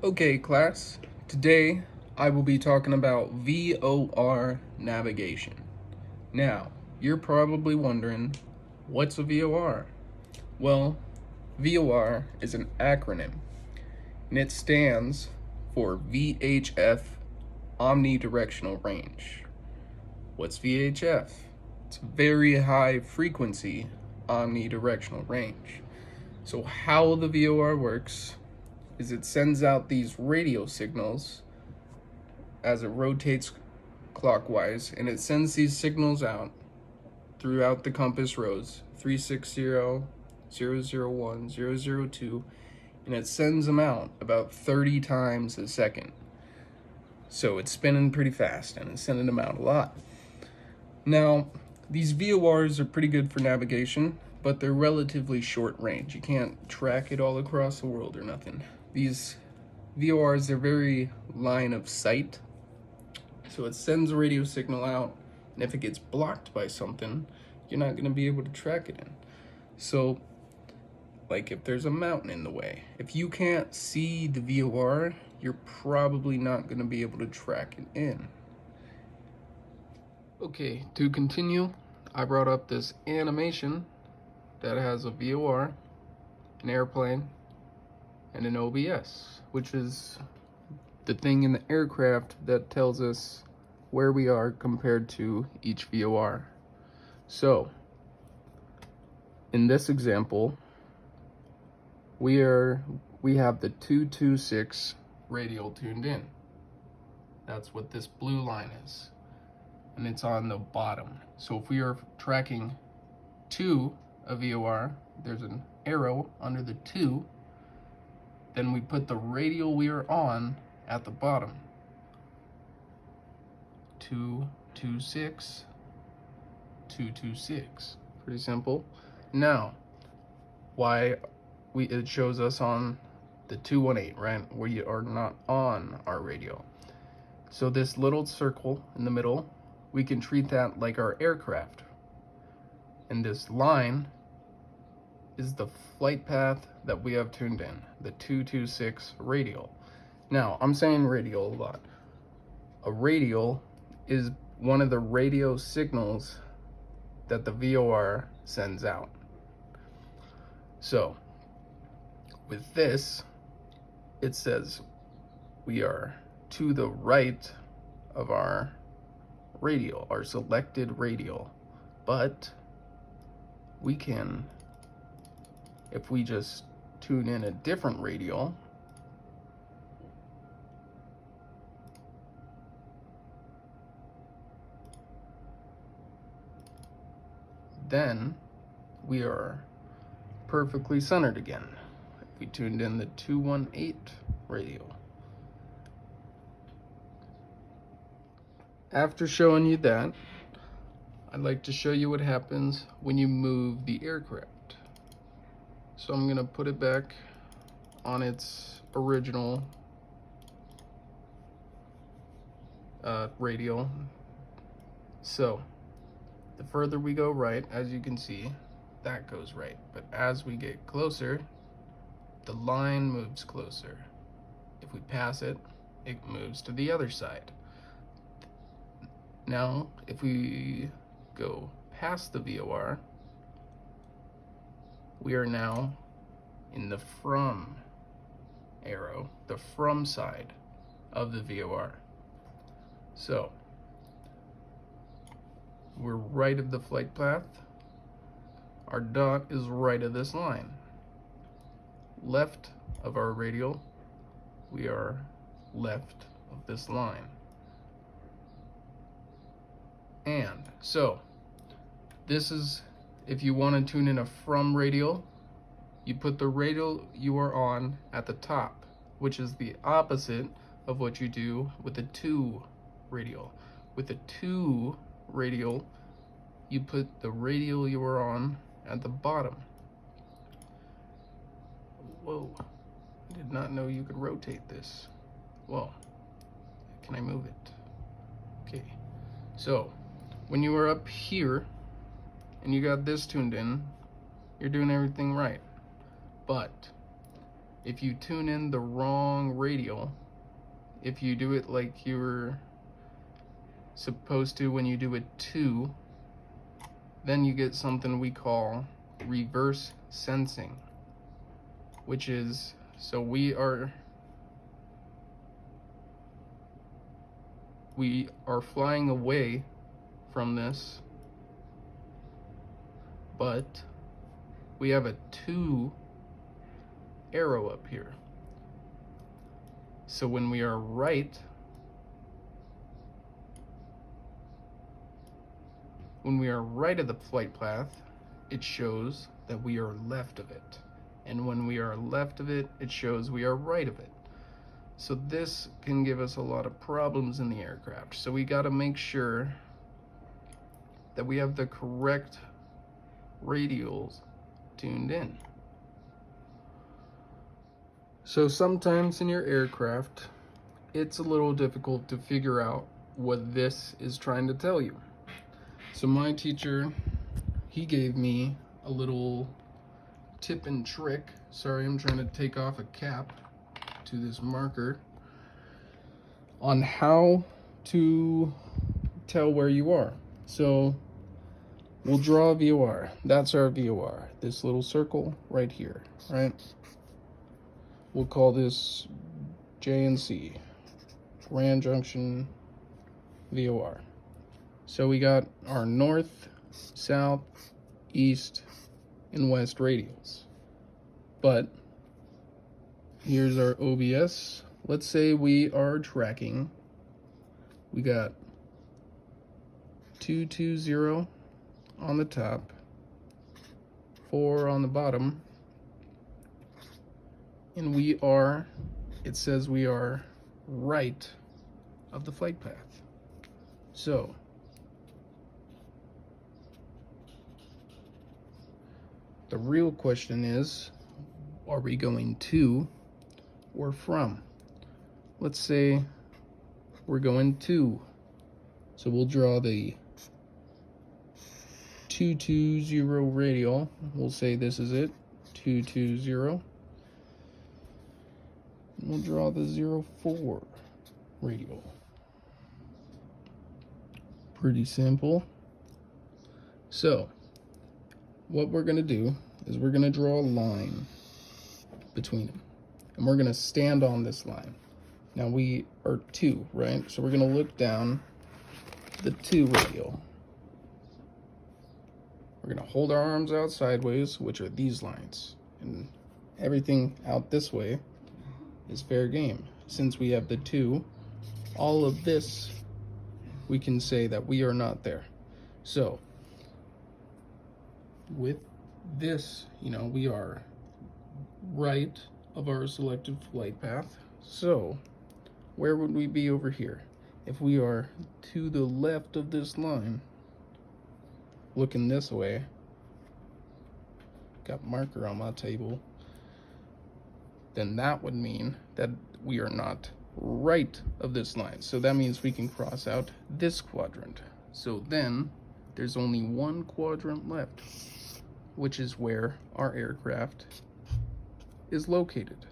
Okay, class. Today I will be talking about VOR navigation. Now, you're probably wondering, what's a VOR? Well, VOR is an acronym and it stands for VHF omnidirectional range. What's VHF? It's very high frequency omnidirectional range. So, how the VOR works is it sends out these radio signals as it rotates clockwise, and it sends these signals out throughout the compass rows 360, 001, 002, and it sends them out about 30 times a second. So it's spinning pretty fast and it's sending them out a lot. Now, these VORs are pretty good for navigation, but they're relatively short range. You can't track it all across the world or nothing. These VORs are very line of sight. So it sends a radio signal out, and if it gets blocked by something, you're not going to be able to track it in. So, like if there's a mountain in the way, if you can't see the VOR, you're probably not going to be able to track it in. Okay, to continue, I brought up this animation that has a VOR, an airplane, and an OBS, which is the thing in the aircraft that tells us where we are compared to each VOR. So, in this example, we have the 226 radial tuned in. That's what this blue line is. And it's on the bottom. So if we are tracking to a VOR, there's an arrow under the 2, then we put the radial we are on at the bottom. 226, 226. Pretty simple. Now, it shows us on the 218, right? We are not on our radio. So this little circle in the middle, we can treat that like our aircraft. And this line is the flight path that we have tuned in, the 226 radial. Now, I'm saying radial a lot. A radial is one of the radio signals that the VOR sends out. So, with this, it says we are to the right of our radial, our selected radial. But we can, if we just tune in a different radial, then we are perfectly centered again. If we tuned in the 218 radial. After showing you that, I'd like to show you what happens when you move the aircraft. So I'm gonna put it back on its original radial. So the further we go right, as you can see, that goes right. But as we get closer, the line moves closer. If we pass it, it moves to the other side. Now, if we go past the VOR, we are now in the from arrow, the from side of the VOR. So, we're right of the flight path. Our dot is right of this line. Left of our radial, we are left of this line. And so, this is, if you want to tune in a from radial, you put the radial you are on at the top, which is the opposite of what you do with the 2 radial. With the 2 radial, you put the radial you are on at the bottom. Whoa, I did not know you could rotate this. Well, can I move it? Okay, so when you are up here and you got this tuned in, you're doing everything right. But if you tune in the wrong radial, if you do it like you're supposed to when you do a 2, then you get something we call reverse sensing, which is, so we are flying away from this, but we have a 2 arrow up here. So when we are right of the flight path, it shows that we are left of it. And when we are left of it, it shows we are right of it. So this can give us a lot of problems in the aircraft. So we got to make sure that we have the correct radials tuned in. So sometimes in your aircraft, it's a little difficult to figure out what this is trying to tell you. So my teacher, he gave me a little tip and trick. Sorry, I'm trying to take off a cap to this marker on how to tell where you are. So we'll draw a VOR. That's our VOR. This little circle right here, right? We'll call this JNC, Grand Junction VOR. So we got our north, south, east, and west radials. But here's our OBS. Let's say we are tracking. We got 220 on the top, 4 on the bottom, and we are, it says we are right of the flight path. So the real question is, are we going to or from? Let's say we're going to. So we'll draw the 220 radial. We'll say this is it, 220. And we'll draw the 04 radial. Pretty simple. So what we're gonna do is we're gonna draw a line between them, and we're gonna stand on this line. Now we are 2, right? So we're gonna look down the 2 radial. We're gonna hold our arms out sideways, which are these lines, and everything out this way is fair game. Since we have the 2, all of this, we can say that we are not there. So with this, we are right of our selected flight path. So where would we be over here? If we are to the left of this line, looking this way, got marker on my table, then that would mean that we are not right of this line. So that means we can cross out this quadrant. So then there's only one quadrant left, which is where our aircraft is located.